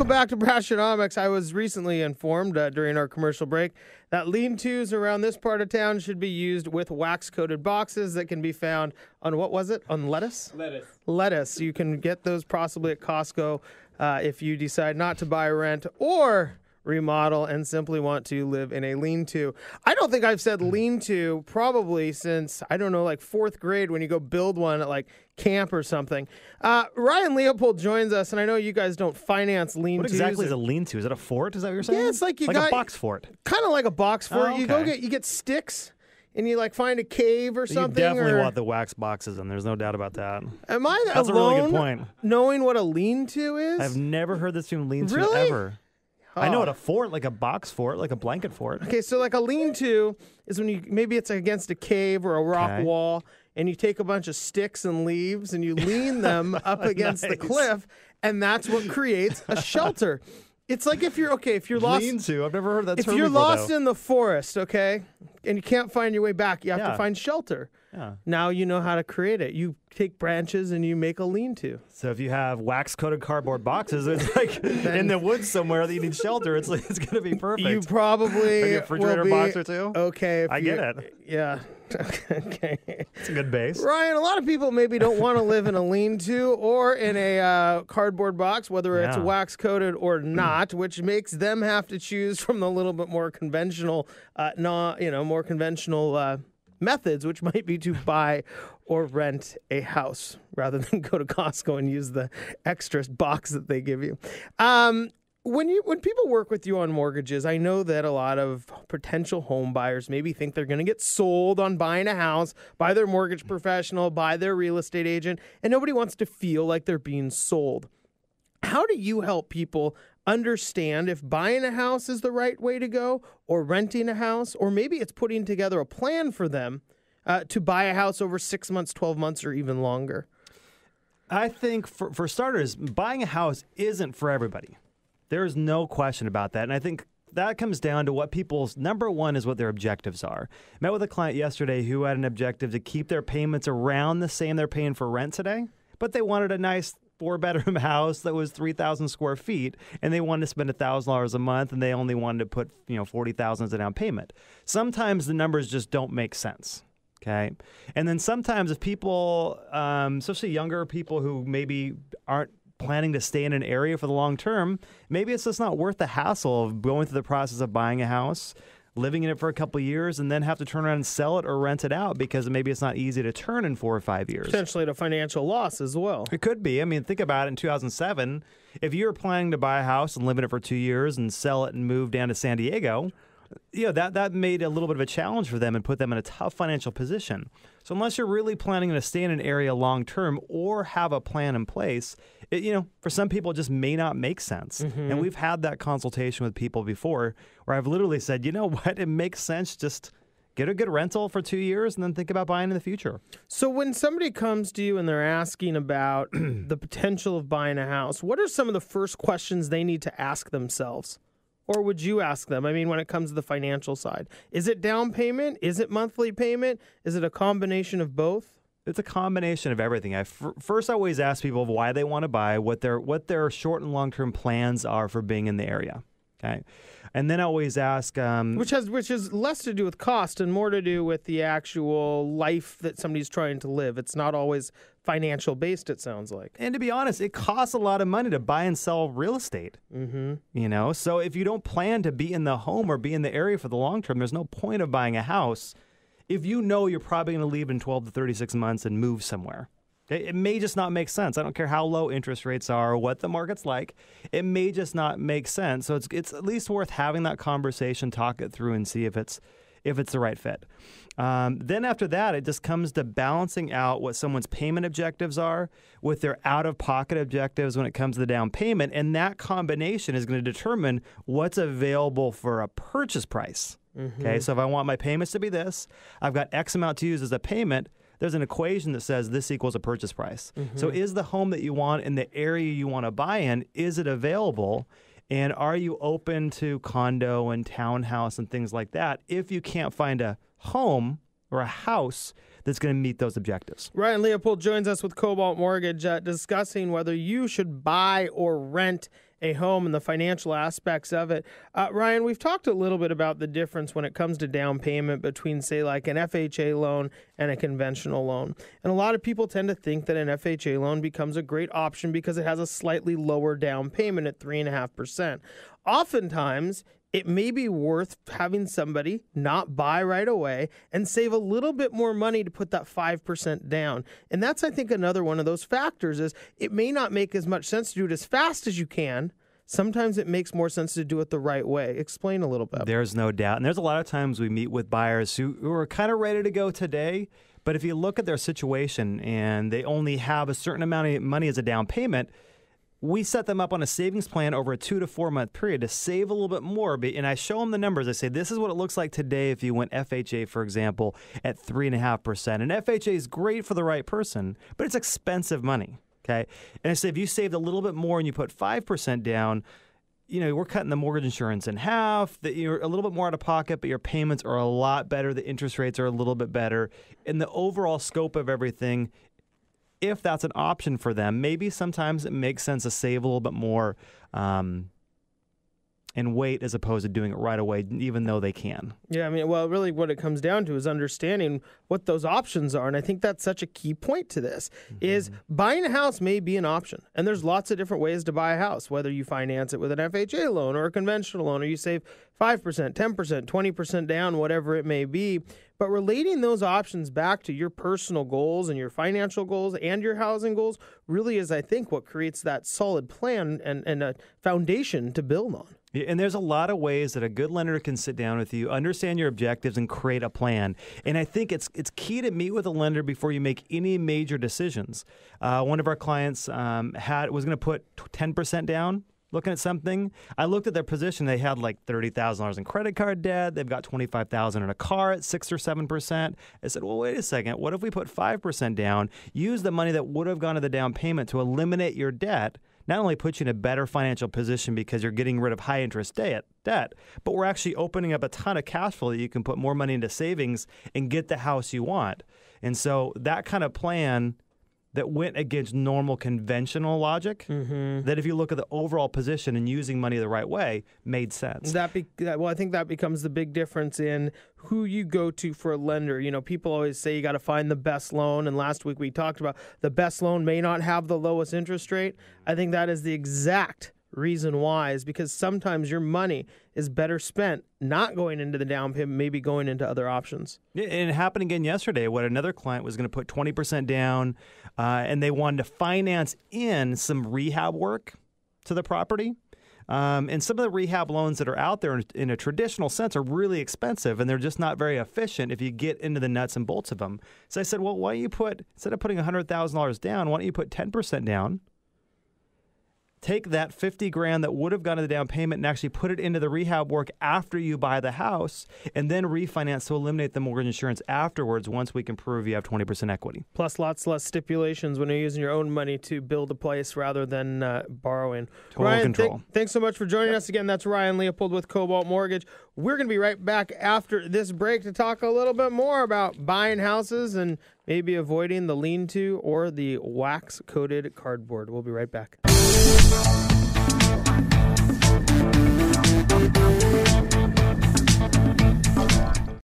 Welcome back to Brassionomics. I was recently informed during our commercial break that lean-tos around this part of town should be used with wax-coated boxes that can be found on, what was it, on lettuce? Lettuce. You can get those possibly at Costco if you decide not to buy, rent, or remodel and simply want to live in a lean-to. I don't think I've said lean-to probably since, I don't know, like fourth grade when you go build one at like camp or something. Ryan Leopold joins us, and I know you guys don't finance lean-tos. What exactly is a lean-to? Is it a fort? Is that what you're saying? Yeah, it's like you like got a box fort. Kind of like a box fort. Oh, okay. You get sticks and you like find a cave or something. You definitely want the wax boxes, and there's no doubt about that. Am I That's alone a really good point. knowing what a lean-to is? I've never heard this term lean-to Really? ever. I know what a fort, like a box fort, like a blanket fort. Okay, so like a lean-to is when maybe it's against a cave or a rock wall, and you take a bunch of sticks and leaves and you lean them up against the cliff, and that's what creates a shelter. It's like if you're lost. Lean-to, I've never heard that term If you're before, lost though. in the forest, okay, and you can't find your way back, you have to find shelter. Yeah. Now you know how to create it. You take branches and you make a lean-to. So if you have wax-coated cardboard boxes, it's like in the woods somewhere that you need shelter. It's going to be perfect. You probably Like a refrigerator box or two? Okay. I get it. Yeah. Okay. It's a good base. Ryan, a lot of people maybe don't want to live in a lean-to or in a cardboard box, whether it's wax-coated or not, which makes them have to choose from the little bit more conventional, methods, which might be to buy or rent a house rather than go to Costco and use the extra box that they give you. When people work with you on mortgages, I know that a lot of potential home buyers maybe think they're going to get sold on buying a house by their mortgage professional, by their real estate agent, and nobody wants to feel like they're being sold. How do you help people understand if buying a house is the right way to go, or renting a house, or maybe it's putting together a plan for them to buy a house over 6 months, 12 months, or even longer? I think for starters, buying a house isn't for everybody. There's no question about that. And I think that comes down to what people's, number one, is what their objectives are. Met with a client yesterday who had an objective to keep their payments around the same they're paying for rent today, but they wanted a nice 4-bedroom house that was 3,000 square feet, and they wanted to spend $1,000 a month, and they only wanted to put $40,000 as a down payment. Sometimes the numbers just don't make sense. Okay, and then sometimes if people, especially younger people who maybe aren't planning to stay in an area for the long term, maybe it's just not worth the hassle of going through the process of buying a house, living in it for a couple of years, and then have to turn around and sell it or rent it out because maybe it's not easy to turn in 4 or 5 years. Potentially at a financial loss as well. It could be. I mean, think about it. In 2007, if you were planning to buy a house and live in it for 2 years and sell it and move down to San Diego, that made a little bit of a challenge for them and put them in a tough financial position. So unless you're really planning to stay in an area long term or have a plan in place, for some people it just may not make sense. Mm-hmm. And we've had that consultation with people before where I've literally said, you know what, it makes sense, just get a good rental for 2 years and then think about buying in the future. So when somebody comes to you and they're asking about the potential of buying a house, what are some of the first questions they need to ask themselves? Or would you ask them? I mean, when it comes to the financial side, is it down payment? Is it monthly payment? Is it a combination of both? It's a combination of everything. First, I always ask people why they want to buy, what their short and long-term plans are for being in the area. Okay, and then I always ask, which has less to do with cost and more to do with the actual life that somebody's trying to live. It's not always financial based, it sounds like. And to be honest, it costs a lot of money to buy and sell real estate. Mm-hmm. So if you don't plan to be in the home or be in the area for the long term, there's no point of buying a house if you know you're probably going to leave in 12 to 36 months and move somewhere. It may just not make sense. I don't care how low interest rates are or what the market's like. It may just not make sense. So it's at least worth having that conversation, talk it through, and see if it's the right fit. Then after that, it just comes to balancing out what someone's payment objectives are with their out-of-pocket objectives when it comes to the down payment. And that combination is going to determine what's available for a purchase price. Mm-hmm. Okay, so if I want my payments to be this, I've got X amount to use as a payment. There's an equation that says this equals a purchase price. Mm-hmm. So is the home that you want in the area you want to buy in, is it available? And are you open to condo and townhouse and things like that if you can't find a home or a house that's going to meet those objectives? Ryan Leopold joins us with Cobalt Mortgage discussing whether you should buy or rent a home and the financial aspects of it. Ryan, we've talked a little bit about the difference when it comes to down payment between, say, like an FHA loan and a conventional loan. And a lot of people tend to think that an FHA loan becomes a great option because it has a slightly lower down payment at 3.5%. Oftentimes, it may be worth having somebody not buy right away and save a little bit more money to put that 5% down. And that's, I think, another one of those factors is it may not make as much sense to do it as fast as you can. Sometimes it makes more sense to do it the right way. Explain a little bit. There's no doubt. And there's a lot of times we meet with buyers who are kind of ready to go today. But if you look at their situation and they only have a certain amount of money as a down payment, we set them up on a savings plan over a 2 to 4 month period to save a little bit more. And I show them the numbers. I say, this is what it looks like today if you went FHA, for example, at 3.5%. And FHA is great for the right person, but it's expensive money. Okay. And I say, if you saved a little bit more and you put 5% down, we're cutting the mortgage insurance in half, that you're a little bit more out of pocket, but your payments are a lot better. The interest rates are a little bit better. And the overall scope of everything, if that's an option for them, maybe sometimes it makes sense to save a little bit more and wait as opposed to doing it right away, even though they can. Yeah, really what it comes down to is understanding what those options are. And I think that's such a key point to this, is buying a house may be an option. And there's lots of different ways to buy a house, whether you finance it with an FHA loan or a conventional loan, or you save 5%, 10%, 20% down, whatever it may be. But relating those options back to your personal goals and your financial goals and your housing goals really is, I think, what creates that solid plan and a foundation to build on. Yeah, and there's a lot of ways that a good lender can sit down with you, understand your objectives, and create a plan. And I think it's key to meet with a lender before you make any major decisions. One of our clients was going to put 10% down. Looking at something, I looked at their position. They had like $30,000 in credit card debt. They've got $25,000 in a car at 6 or 7%. I said, well, wait a second. What if we put 5% down? Use the money that would have gone to the down payment to eliminate your debt. Not only put you in a better financial position because you're getting rid of high interest debt, but we're actually opening up a ton of cash flow that you can put more money into savings and get the house you want. And so that kind of plan that went against normal conventional logic, that if you look at the overall position and using money the right way, made sense. I think that becomes the big difference in who you go to for a lender. People always say you got to find the best loan, and last week we talked about the best loan may not have the lowest interest rate. I think that is the exact reason why, is because sometimes your money is better spent not going into the down payment, maybe going into other options. Yeah, and it happened again yesterday when another client was going to put 20% down and they wanted to finance in some rehab work to the property. And some of the rehab loans that are out there in a traditional sense are really expensive, and they're just not very efficient if you get into the nuts and bolts of them. So I said, well, why don't you instead of putting $100,000 down, why don't you put 10% down? Take that $50,000 that would have gone to the down payment and actually put it into the rehab work after you buy the house, and then refinance to eliminate the mortgage insurance afterwards once we can prove you have 20% equity. Plus lots less stipulations when you're using your own money to build a place rather than borrowing. Total Ryan, control. Thanks so much for joining us again. That's Ryan Leopold with Cobalt Mortgage. We're going to be right back after this break to talk a little bit more about buying houses and maybe avoiding the lean-to or the wax-coated cardboard. We'll be right back.